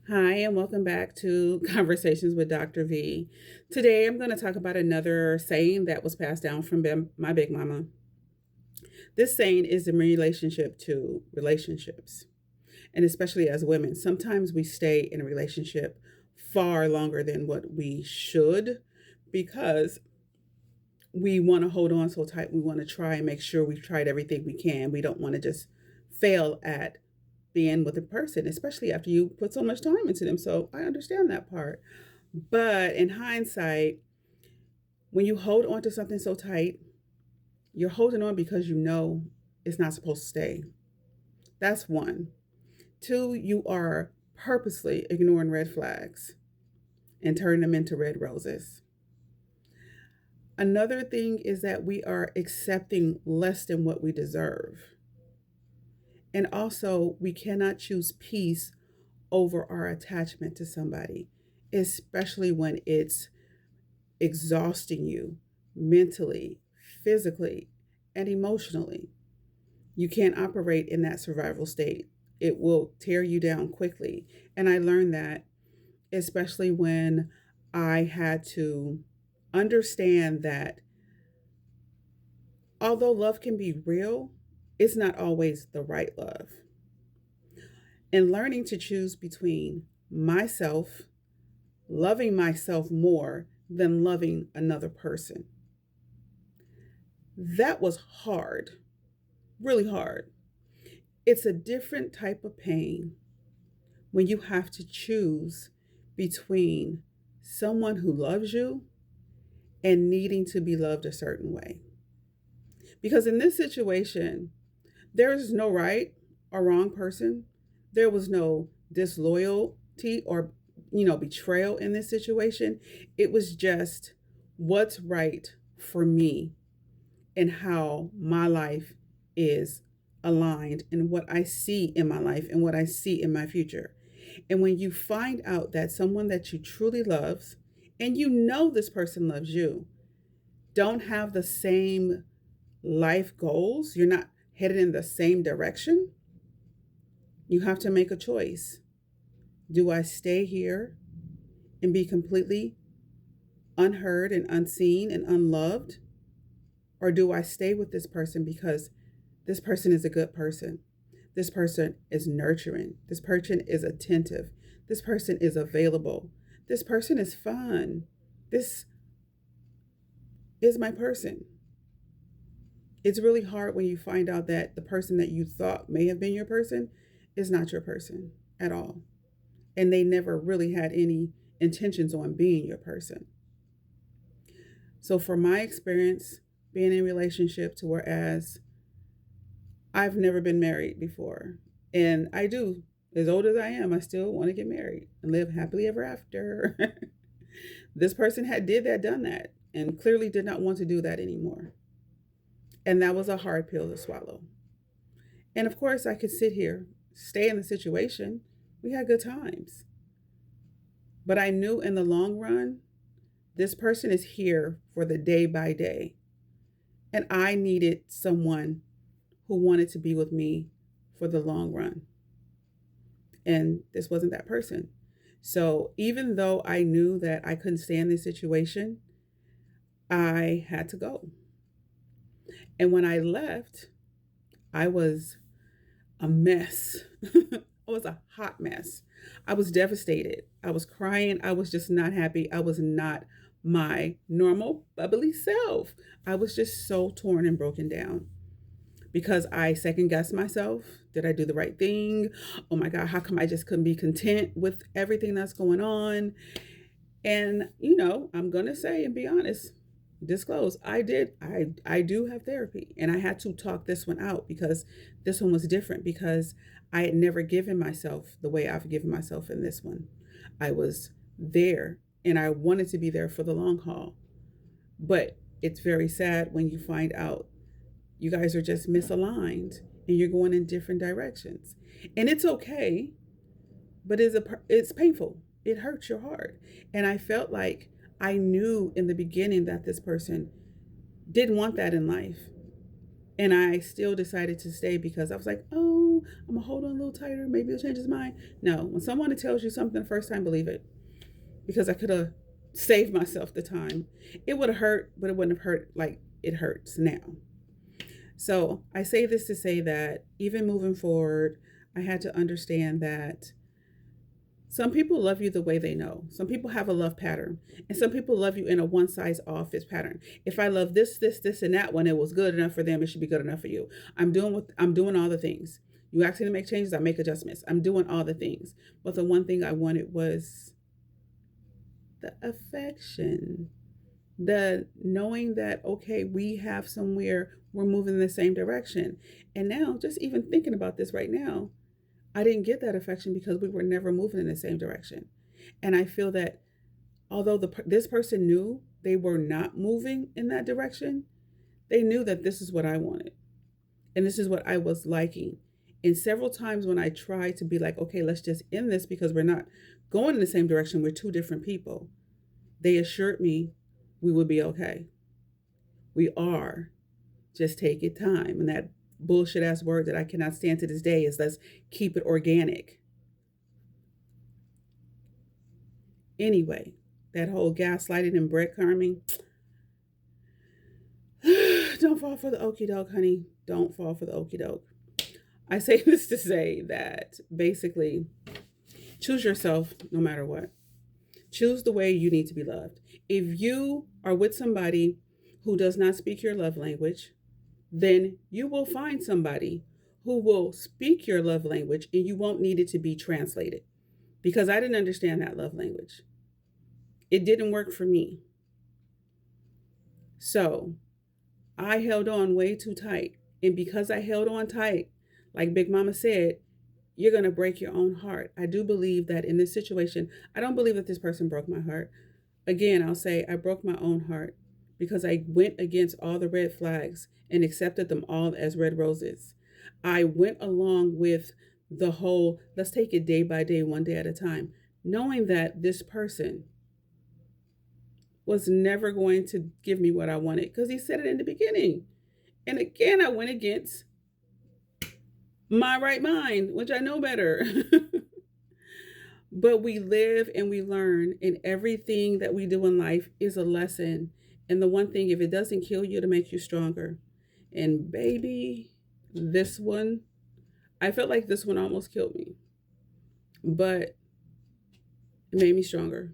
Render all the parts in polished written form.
Hi, and welcome back to Conversations with Dr. V. Today, I'm going to talk about another saying that was passed down from my big mama. This saying is in relationship to relationships, and especially as women. Sometimes we stay in a relationship far longer than what we should because we want to hold on so tight. We want to try and make sure we've tried everything we can. We don't want to just fail at being with a person, especially after you put so much time into them. So I understand that part. But in hindsight, when you hold on to something so tight, you're holding on because you know it's not supposed to stay. That's one. Two, you are purposely ignoring red flags and turning them into red roses. Another thing is that we are accepting less than what we deserve. And also, we cannot choose peace over our attachment to somebody, especially when it's exhausting you mentally, physically, and emotionally. You can't operate in that survival state. It will tear you down quickly. And I learned that, especially when I had to understand that although love can be real, it's not always the right love. And learning to choose between myself, loving myself more than loving another person. That was hard, really hard. It's a different type of pain when you have to choose between someone who loves you and needing to be loved a certain way. Because in this situation, there is no right or wrong person. There was no disloyalty or betrayal in this situation. It was just what's right for me and how my life is aligned and what I see in my life and what I see in my future. And when you find out that someone that you truly loves and you know this person loves you don't have the same life goals, you're not headed in the same direction, you have to make a choice. Do I stay here and be completely unheard and unseen and unloved? Or do I stay with this person because this person is a good person? This person is nurturing. This person is attentive. This person is available. This person is fun. This is my person. It's really hard when you find out that the person that you thought may have been your person is not your person at all. And they never really had any intentions on being your person. So, for my experience being in a relationship, to whereas I've never been married before, and I do, as old as I am, I still want to get married and live happily ever after. This person had done that, and clearly did not want to do that anymore. And that was a hard pill to swallow. And of course, I could sit here, stay in the situation. We had good times. But I knew in the long run, this person is here for the day by day. And I needed someone who wanted to be with me for the long run. And this wasn't that person. So even though I knew that I couldn't stand this situation, I had to go. And when I left, I was a mess. I was a hot mess. I was devastated. I was crying. I was just not happy. I was not my normal bubbly self. I was just so torn and broken down because I second guessed myself. Did I do the right thing? Oh my God, how come I just couldn't be content with everything that's going on? And, I'm going to say and be honest, disclose, I do have therapy, and I had to talk this one out because this one was different because I had never given myself the way I've given myself in this one. I was there and I wanted to be there for the long haul. But it's very sad when you find out you guys are just misaligned and you're going in different directions. And it's okay, but it's painful. It hurts your heart. And I felt like I knew in the beginning that this person didn't want that in life. And I still decided to stay because I was like, oh, I'm gonna hold on a little tighter. Maybe he'll change his mind. No, when someone tells you something the first time, believe it. Because I could have saved myself the time. It would have hurt, but it wouldn't have hurt like it hurts now. So I say this to say that even moving forward, I had to understand that some people love you the way they know. Some people have a love pattern, and some people love you in a one size office pattern. If I love this, and that one, it was good enough for them. It should be good enough for you. I'm doing all the things. You ask me to make changes, I make adjustments. I'm doing all the things. But the one thing I wanted was the affection, the knowing that, okay, we have somewhere, we're moving in the same direction. And now, just even thinking about this right now, I didn't get that affection because we were never moving in the same direction. And I feel that although this person knew they were not moving in that direction, they knew that this is what I wanted. And this is what I was liking. And several times when I tried to be like, okay, let's just end this because we're not going in the same direction, we're two different people, they assured me we would be okay. We are. Just take it time. And that bullshit ass word that I cannot stand to this day is let's keep it organic. Anyway, that whole gaslighting and breadcrumbing. Don't fall for the okie doke, honey. Don't fall for the okie doke. I say this to say that basically choose yourself no matter what. Choose the way you need to be loved. If you are with somebody who does not speak your love language, then you will find somebody who will speak your love language and you won't need it to be translated. Because I didn't understand that love language. It didn't work for me. So I held on way too tight. And because I held on tight, like Big Mama said, you're going to break your own heart. I do believe that in this situation, I don't believe that this person broke my heart. Again, I'll say I broke my own heart because I went against all the red flags and accepted them all as red roses. I went along with the whole, let's take it day by day, one day at a time, knowing that this person was never going to give me what I wanted because he said it in the beginning. And again, I went against my right mind, which I know better. But we live and we learn, and everything that we do in life is a lesson. And the one thing, if it doesn't kill you, to make you stronger. And baby, this one, I felt like this one almost killed me. But it made me stronger.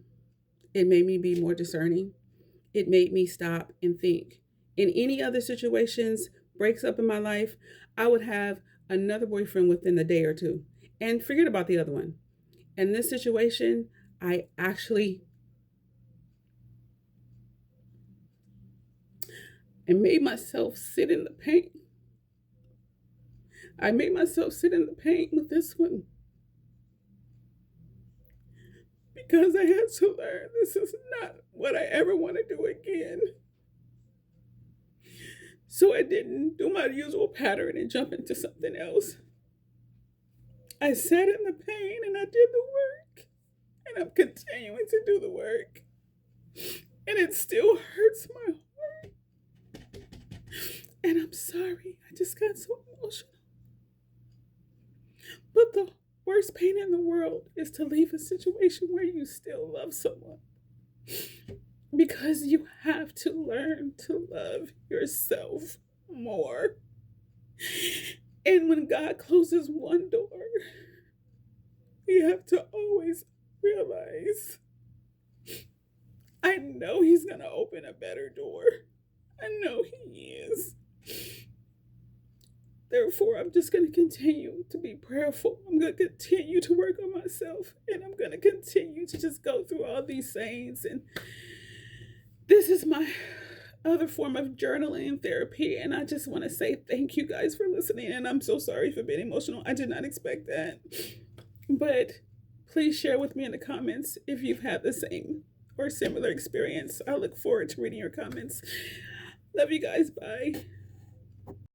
It made me be more discerning. It made me stop and think. In any other situations, breaks up in my life, I would have another boyfriend within a day or two. And forget about the other one. In this situation, I made myself sit in the pain. I made myself sit in the pain with this one. Because I had to learn this is not what I ever want to do again. So I didn't do my usual pattern and jump into something else. I sat in the pain and I did the work. And I'm continuing to do the work. And it still hurts my heart. And I'm sorry. I just got so emotional. But the worst pain in the world is to leave a situation where you still love someone. Because you have to learn to love yourself more. And when God closes one door, you have to always realize, I know He's going to open a better door. I know He is. Therefore, I'm just going to continue to be prayerful. I'm going to continue to work on myself. And I'm going to continue to just go through all these sayings. And this is my other form of journaling and therapy. And I just want to say thank you guys for listening. And I'm so sorry for being emotional. I did not expect that. But please share with me in the comments if you've had the same or similar experience. I look forward to reading your comments. Love you guys. Bye.